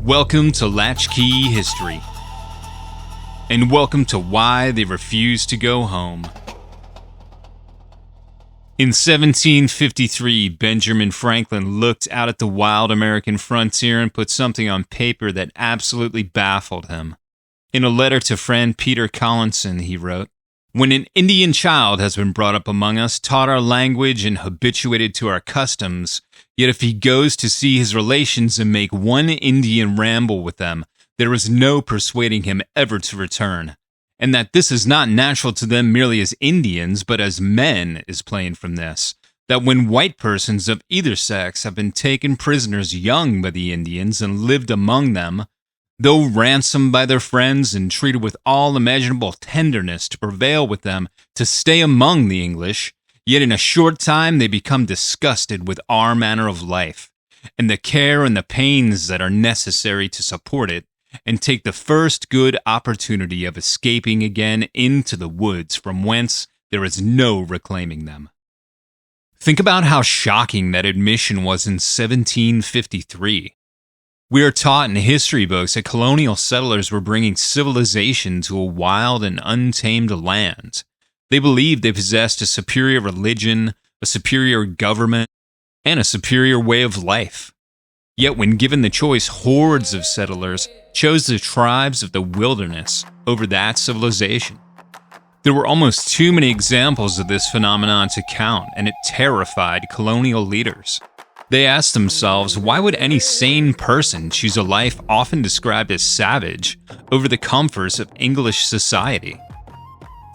Welcome to Latchkey History, and welcome to Why They Refuse to Go Home. In 1753, Benjamin Franklin looked out at the wild American frontier and put something on paper that absolutely baffled him. In a letter to friend Peter Collinson, he wrote, "When an Indian child has been brought up among us, taught our language, and habituated to our customs, yet if he goes to see his relations and make one Indian ramble with them, there is no persuading him ever to return. And that this is not natural to them merely as Indians, but as men, is plain from this, that when white persons of either sex have been taken prisoners young by the Indians and lived among them, though ransomed by their friends and treated with all imaginable tenderness to prevail with them to stay among the English, yet in a short time they become disgusted with our manner of life, and the care and the pains that are necessary to support it, and take the first good opportunity of escaping again into the woods from whence there is no reclaiming them." Think about how shocking that admission was in 1753. We are taught in history books that colonial settlers were bringing civilization to a wild and untamed land. They believed they possessed a superior religion, a superior government, and a superior way of life. Yet when given the choice, hordes of settlers chose the tribes of the wilderness over that civilization. There were almost too many examples of this phenomenon to count, and it terrified colonial leaders. They asked themselves, why would any sane person choose a life often described as savage over the comforts of English society?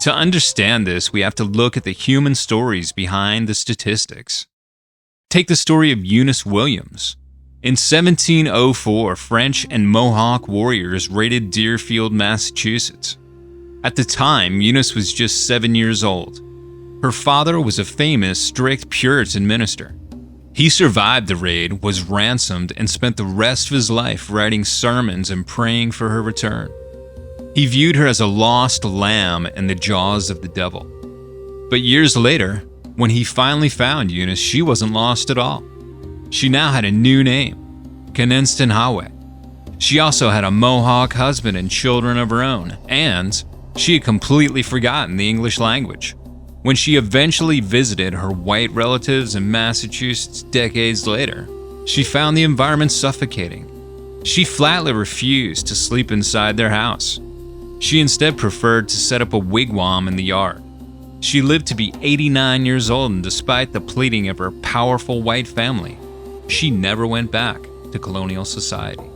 To understand this, we have to look at the human stories behind the statistics. Take the story of Eunice Williams. In 1704, French and Mohawk warriors raided Deerfield, Massachusetts. At the time, Eunice was just 7 years old. Her father was a famous, strict Puritan minister. He survived the raid, was ransomed, and spent the rest of his life writing sermons and praying for her return. He viewed her as a lost lamb in the jaws of the devil. But years later, when he finally found Eunice, she wasn't lost at all. She now had a new name, Genesee. She also had a Mohawk husband and children of her own, and she had completely forgotten the English language. When she eventually visited her white relatives in Massachusetts decades later, she found the environment suffocating. She flatly refused to sleep inside their house. She instead preferred to set up a wigwam in the yard. She lived to be 89 years old, and despite the pleading of her powerful white family, she never went back to colonial society.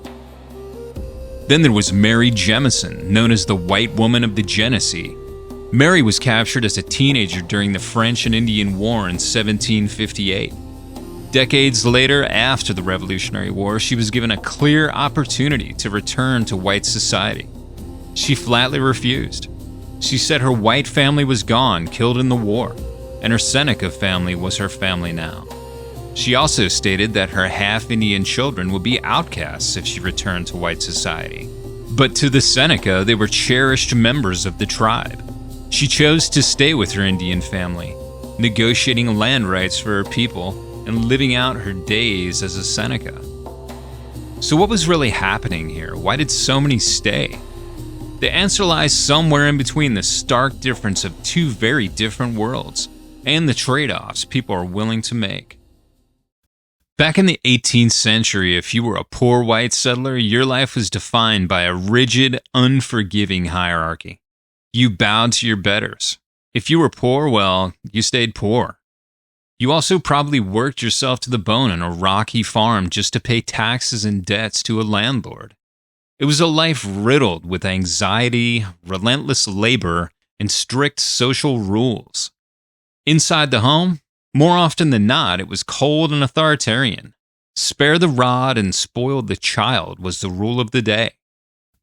Then there was Mary Jemison, known as the White Woman of the Genesee. Mary was captured as a teenager during the French and Indian War in 1758. Decades later, after the Revolutionary War, she was given a clear opportunity to return to white society. She flatly refused. She said her white family was gone, killed in the war, and her Seneca family was her family now. She also stated that her half-Indian children would be outcasts if she returned to white society. But to the Seneca, they were cherished members of the tribe. She chose to stay with her Indian family, negotiating land rights for her people and living out her days as a Seneca. So what was really happening here? Why did so many stay? The answer lies somewhere in between the stark difference of two very different worlds and the trade-offs people are willing to make. Back in the 18th century, if you were a poor white settler, your life was defined by a rigid, unforgiving hierarchy. You bowed to your betters. If you were poor, well, you stayed poor. You also probably worked yourself to the bone on a rocky farm just to pay taxes and debts to a landlord. It was a life riddled with anxiety, relentless labor, and strict social rules. Inside the home, more often than not, it was cold and authoritarian. Spare the rod and spoil the child was the rule of the day.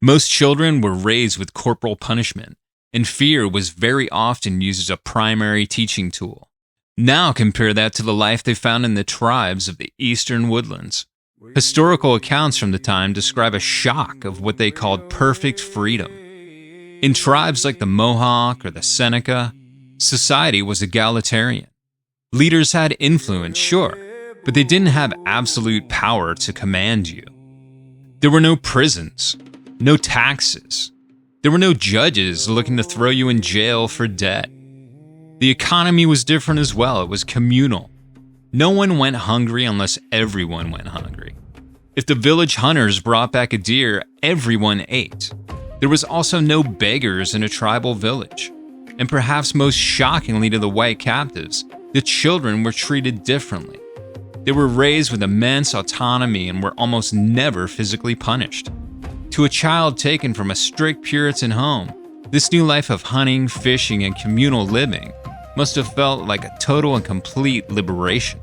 Most children were raised with corporal punishment, and fear was very often used as a primary teaching tool. Now compare that to the life they found in the tribes of the Eastern Woodlands. Historical accounts from the time describe a shock of what they called perfect freedom. In tribes like the Mohawk or the Seneca, society was egalitarian. Leaders had influence, sure, but they didn't have absolute power to command you. There were no prisons, no taxes. There were no judges looking to throw you in jail for debt. The economy was different as well. It was communal. No one went hungry unless everyone went hungry. If the village hunters brought back a deer, everyone ate. There was also no beggars in a tribal village. And perhaps most shockingly to the white captives, the children were treated differently. They were raised with immense autonomy and were almost never physically punished. To a child taken from a strict Puritan home, this new life of hunting, fishing, and communal living must have felt like a total and complete liberation.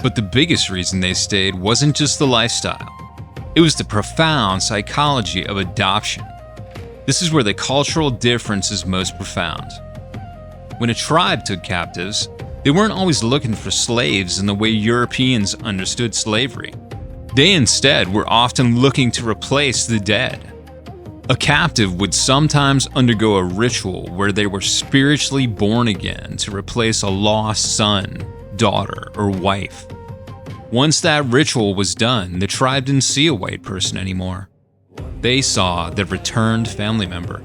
But the biggest reason they stayed wasn't just the lifestyle. It was the profound psychology of adoption. This is where the cultural difference is most profound. When a tribe took captives, they weren't always looking for slaves in the way Europeans understood slavery. They instead were often looking to replace the dead. A captive would sometimes undergo a ritual where they were spiritually born again to replace a lost son, daughter, or wife. Once that ritual was done, the tribe didn't see a white person anymore. They saw the returned family member.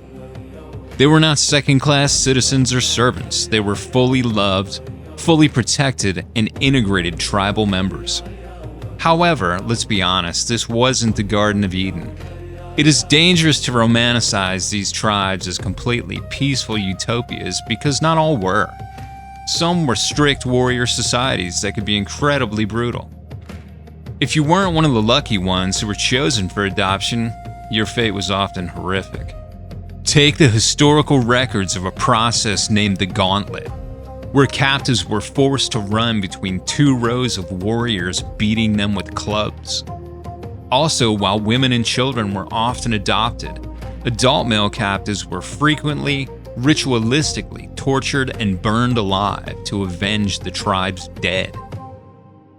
They were not second-class citizens or servants. They were fully loved, fully protected, and integrated tribal members. However, let's be honest, this wasn't the Garden of Eden. It is dangerous to romanticize these tribes as completely peaceful utopias because not all were. Some were strict warrior societies that could be incredibly brutal. If you weren't one of the lucky ones who were chosen for adoption, your fate was often horrific. Take the historical records of a process named the Gauntlet, where captives were forced to run between two rows of warriors beating them with clubs. Also, while women and children were often adopted, adult male captives were frequently, ritualistically tortured and burned alive to avenge the tribe's dead.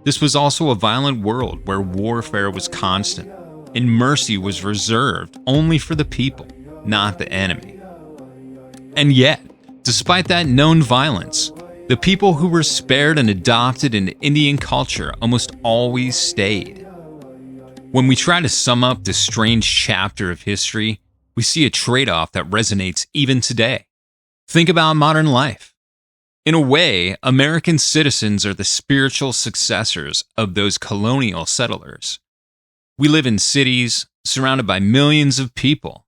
This was also a violent world where warfare was constant, and mercy was reserved only for the people, not the enemy. And yet, despite that known violence, the people who were spared and adopted into Indian culture almost always stayed. When we try to sum up this strange chapter of history, we see a trade-off that resonates even today. Think about modern life. In a way, American citizens are the spiritual successors of those colonial settlers. We live in cities, surrounded by millions of people,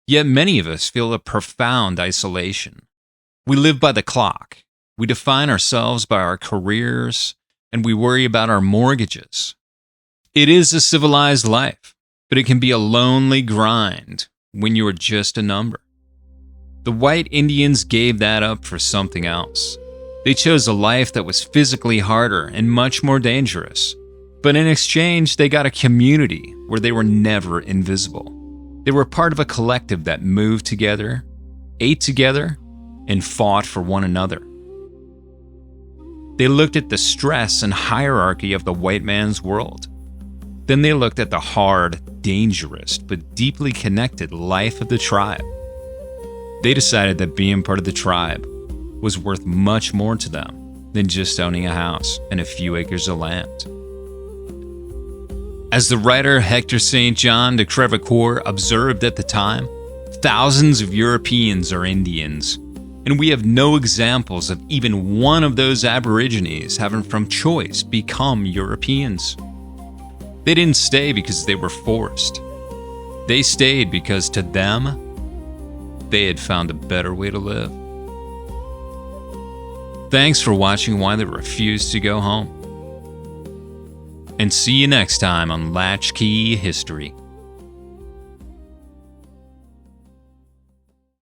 yet many of us feel a profound isolation. We live by the clock. We define ourselves by our careers, and we worry about our mortgages. It is a civilized life, but it can be a lonely grind when you are just a number. The white Indians gave that up for something else. They chose a life that was physically harder and much more dangerous, but in exchange, they got a community where they were never invisible. They were part of a collective that moved together, ate together, and fought for one another. They looked at the stress and hierarchy of the white man's world. Then they looked at the hard, dangerous, but deeply connected life of the tribe. They decided that being part of the tribe was worth much more to them than just owning a house and a few acres of land. As the writer Hector St. John de Crevecoeur observed at the time, thousands of Europeans are Indians, and we have no examples of even one of those Aborigines having from choice become Europeans. They didn't stay because they were forced. They stayed because to them, they had found a better way to live. Thanks for watching Why They Refused to Go Home. And see you next time on Latchkey History.